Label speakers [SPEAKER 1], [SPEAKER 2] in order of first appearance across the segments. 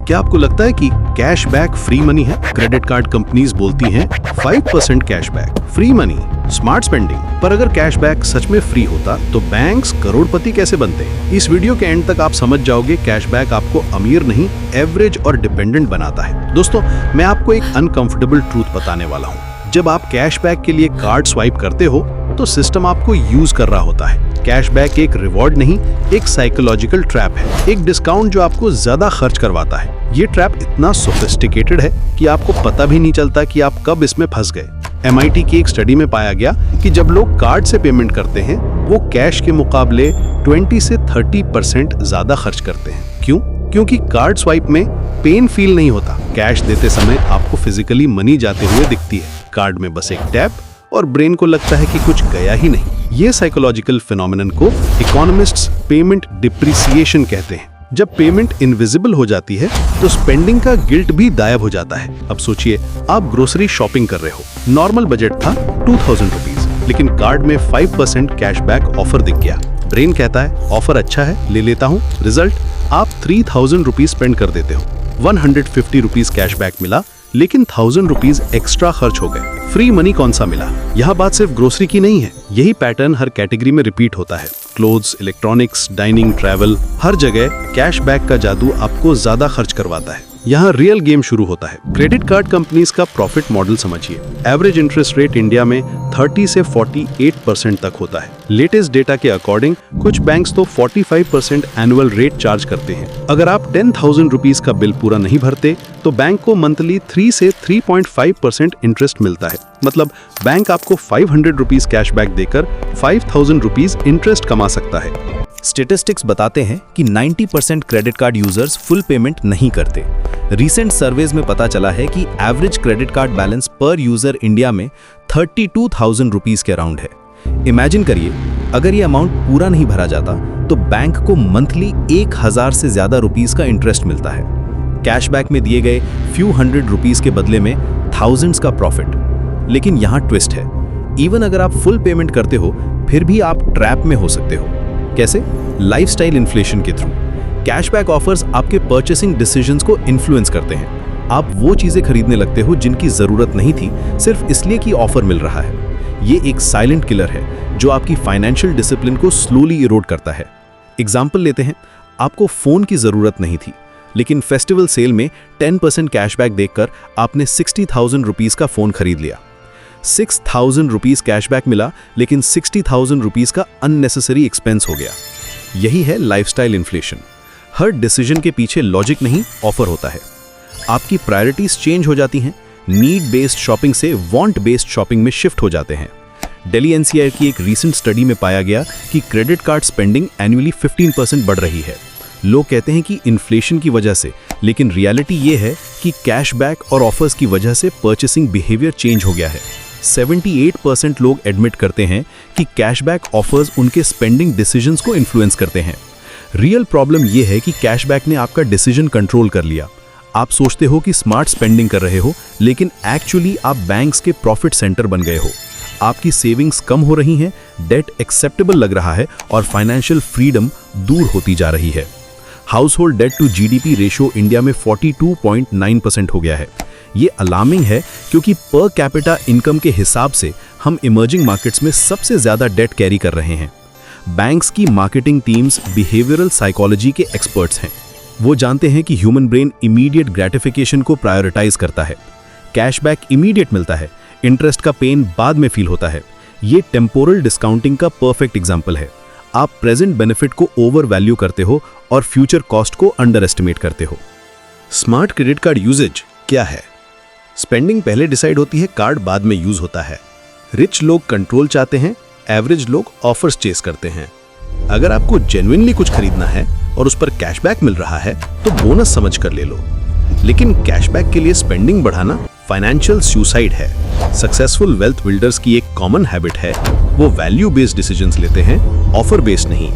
[SPEAKER 1] क्या आपको लगता है कि कैशबैक फ्री मनी है? क्रेडिट कार्ड कंपनीज बोलती हैं 5% cashback, free money, smart spending. पर अगर कैशबैक सच में फ्री होता तो बैंक्स करोड़पति कैसे बनते? इस वीडियो के एंड तक आप समझ जाओगे कैशबैक आपको अमीर नहीं, एवरेज और डिपेंडेंट बनाता है। दोस्तों, मैं आपको एक अनकंफर्टेबल ट्रूथ बताने वाला हूँ। जब आप कैशबैक के लिए कार्ड स्वाइप करते हो तो सिस्टम आपको यूज कर रहा होता है। कैशबैक एक रिवॉर्ड नहीं, एक साइकोलॉजिकल ट्रैप है, एक डिस्काउंट जो आपको ज्यादा खर्च करवाता है। ये ट्रैप इतना सोफिस्टिकेटेड है कि आपको पता भी नहीं चलता कि आप कब इसमें फंस गए। MIT की एक स्टडी में पाया गया कि जब लोग कार्ड से पेमेंट करते हैं वो कैश के मुकाबले 20 से 30% ज्यादा खर्च करते हैं। क्यों? क्योंकि कार्ड स्वाइप में पेन फील नहीं होता। कैश देते समय आपको फिजिकली मनी जाते हुए दिखती है। कार्ड में बस एक टैप और ब्रेन को लगता है कि कुछ गया ही नहीं। ये साइकोलॉजिकल फिनोमेनन को इकोनॉमिस्ट्स पेमेंट डिप्रिसिएशन कहते हैं। जब पेमेंट इनविजिबल हो जाती है तो स्पेंडिंग का गिल्ट भी गायब हो जाता है। अब सोचिए, आप ग्रोसरी शॉपिंग कर रहे हो, नॉर्मल बजट था 2000 रुपीज, लेकिन कार्ड में 5% कैशबैक ऑफर दिख गया। ब्रेन कहता है ऑफर अच्छा है, ले लेता हूँ। रिजल्ट, आप 3000 रुपीज स्पेंड कर देते हो। 150 रुपीज कैशबैक मिला, लेकिन 1000 रुपीज एक्स्ट्रा खर्च हो गए। फ्री मनी कौन सा मिला? यह बात सिर्फ ग्रोसरी की नहीं है, यही पैटर्न हर कैटेगरी में रिपीट होता है। क्लोथ्स, इलेक्ट्रॉनिक्स, डाइनिंग, ट्रैवल, हर जगह कैशबैक का जादू आपको ज्यादा खर्च करवाता है। यहाँ रियल गेम शुरू होता है। क्रेडिट कार्ड कंपनीज का प्रॉफिट मॉडल समझिए। एवरेज इंटरेस्ट रेट इंडिया में 30 से 48% तक होता है। लेटेस्ट डेटा के अकॉर्डिंग कुछ बैंक्स तो 45% एनुअल रेट चार्ज करते हैं। अगर आप 10,000 रुपीज का बिल पूरा नहीं भरते तो बैंक को मंथली 3 से 3.5% इंटरेस्ट मिलता है। मतलब बैंक आपको 500 रुपीज कैशबैक देकर 5,000 रुपीज इंटरेस्ट कमा सकता है।
[SPEAKER 2] स्टेटिस्टिक्स बताते हैं कि 90% credit card users full payment नहीं करते। रीसेंट सर्वेज में पता चला है कि एवरेज क्रेडिट कार्ड बैलेंस पर यूजर इंडिया में 32,000 रुपीज के अराउंड है। इमेजिन करिए, अगर ये अमाउंट पूरा नहीं भरा जाता तो बैंक को मंथली 1000 से ज्यादा रुपीस का इंटरेस्ट मिलता है। कैशबैक में दिए गए फ्यू हंड्रेड रुपीस के बदले में थाउजेंड्स का प्रॉफिट। लेकिन यहाँ ट्विस्ट है, इवन अगर आप फुल पेमेंट करते हो फिर भी आप ट्रैप में हो सकते हो। कैसे? लाइफस्टाइल इन्फ्लेशन के थ्रू। कैशबैक ऑफर्स आपके परचेसिंग डिसीजंस को इन्फ्लुएंस करते हैं। आप वो चीजें खरीदने लगते हो जिनकी जरूरत नहीं थी, सिर्फ इसलिए कि ऑफर मिल रहा है। ये एक साइलेंट किलर है जो आपकी फाइनेंशियल डिसिप्लिन को स्लोली इरोड करता है। एग्जाम्पल लेते हैं, आपको फोन की जरूरत नहीं थी, लेकिन फेस्टिवल सेल में 10% कैशबैक देखकर आपने 60,000 रुपीज का फोन खरीद लिया। 6,000 रुपीज कैशबैक मिला, लेकिन 60,000 रुपीज का अननेसेसरी एक्सपेंस हो गया। यही है लाइफस्टाइल इन्फ्लेशन। हर डिसीजन के पीछे लॉजिक नहीं, ऑफर होता है। आपकी प्रायोरिटीज चेंज हो जाती हैं, नीड बेस्ड शॉपिंग से वांट बेस्ड शॉपिंग में शिफ्ट हो जाते हैं। दिल्ली NCR की एक रीसेंट स्टडी में पाया गया कि क्रेडिट कार्ड स्पेंडिंग एनुअली 15% बढ़ रही है। लोग कहते हैं कि इन्फ्लेशन की वजह से, लेकिन रियलिटी ये है कि कैशबैक और ऑफर्स की वजह से परचेसिंग बिहेवियर चेंज हो गया है। 78% लोग एडमिट करते हैं कि कैशबैक ऑफर्स उनके स्पेंडिंग डिसीजंस को इन्फ्लुएंस करते हैं। रियल प्रॉब्लम यह है कि कैशबैक ने आपका डिसीजन कंट्रोल कर लिया। आप सोचते हो कि स्मार्ट स्पेंडिंग कर रहे हो, लेकिन एक्चुअली आप बैंक्स के प्रॉफिट सेंटर बन गए हो। आपकी सेविंग्स कम हो रही हैं, डेट एक्सेप्टेबल लग रहा है और फाइनेंशियल फ्रीडम दूर होती जा रही है। Household debt to GDP ratio India में 42.9% हो गया है। ये अलार्मिंग है क्योंकि पर कैपिटा इनकम के हिसाब से हम इमर्जिंग मार्केट्स में सबसे ज्यादा डेट कैरी कर रहे हैं। बैंक्स की मार्केटिंग टीम्स बिहेवियरल साइकोलॉजी के एक्सपर्ट्स हैं। वो जानते हैं कि ह्यूमन ब्रेन इमीडिएट ग्रेटिफिकेशन को प्रायोरिटाइज करता है। कैशबैक इमीडिएट मिलता है, इंटरेस्ट का पेन बाद में फील होता है। ये टेम्पोरल डिस्काउंटिंग का परफेक्ट एग्जाम्पल है। आप प्रेजेंट बेनिफिट को ओवर वैल्यू करते हो और फ्यूचर कॉस्ट को अंडर एस्टिमेट करते हो।
[SPEAKER 1] स्मार्ट क्रेडिट कार्ड यूजेज क्या है? स्पेंडिंग पहले डिसाइड होती है, कार्ड बाद में यूज होता है। रिच लोग कंट्रोल चाहते हैं, एवरेज लोग ऑफर्स चेस करते हैं। अगर आपको जेन्युइनली कुछ खरीदना है और उस पर कैशबैक मिल रहा है तो बोनस समझ कर ले लो। लेकिन कैशबैक के लिए स्पेंडिंग बढ़ाना फाइनेंशियल सुसाइड है। सक्सेसफुल वेल्थ बिल्डर्स की एक कॉमन हैबिट है, वो वैल्यू बेस्ड डिसीजंस लेते हैं, ऑफर बेस्ड नहीं।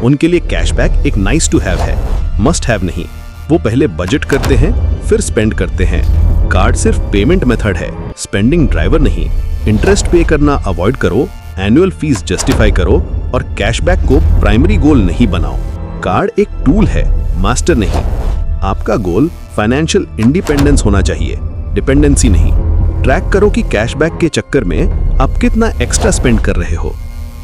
[SPEAKER 1] उनके लिए कैशबैक एक नाइस टू हैव है, मस्ट हैव नहीं। वो पहले बजट करते हैं, फिर स्पेंड करते हैं। कार्ड सिर्फ पेमेंट मेथड है, स्पेंडिंग ड्राइवर नहीं। इंटरेस्ट पे करना अवॉइड करो, एनुअल फीस जस्टिफाई करो और कैशबैक को प्राइमरी गोल नहीं बनाओ। कार्ड एक टूल है, मास्टर नहीं। आपका गोल फाइनेंशियल इंडिपेंडेंस होना चाहिए, डिपेंडेंसी नहीं। ट्रैक करो कि कैशबैक के चक्कर में आप कितना एक्स्ट्रा स्पेंड कर रहे हो।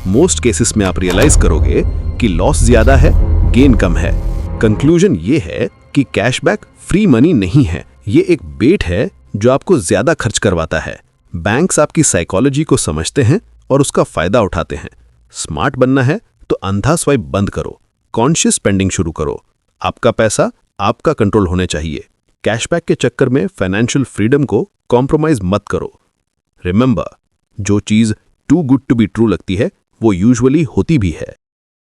[SPEAKER 1] मोस्ट केसेस में आप रियलाइज करोगे कि लॉस ज्यादा है, गेन कम है। कंक्लूजन ये है कि कैशबैक फ्री मनी नहीं है, ये एक बेट है जो आपको ज्यादा खर्च करवाता है। बैंक्स आपकी साइकोलॉजी को समझते हैं और उसका फायदा उठाते हैं। स्मार्ट बनना है तो अंधा स्वाइप बंद करो, कॉन्शियस स्पेंडिंग शुरू करो। आपका पैसा आपका कंट्रोल होने चाहिए। कैशबैक के चक्कर में फाइनेंशियल फ्रीडम को कॉम्प्रोमाइज मत करो। रिमेंबर, जो चीज too good to be true लगती है वो यूजुअली होती भी है।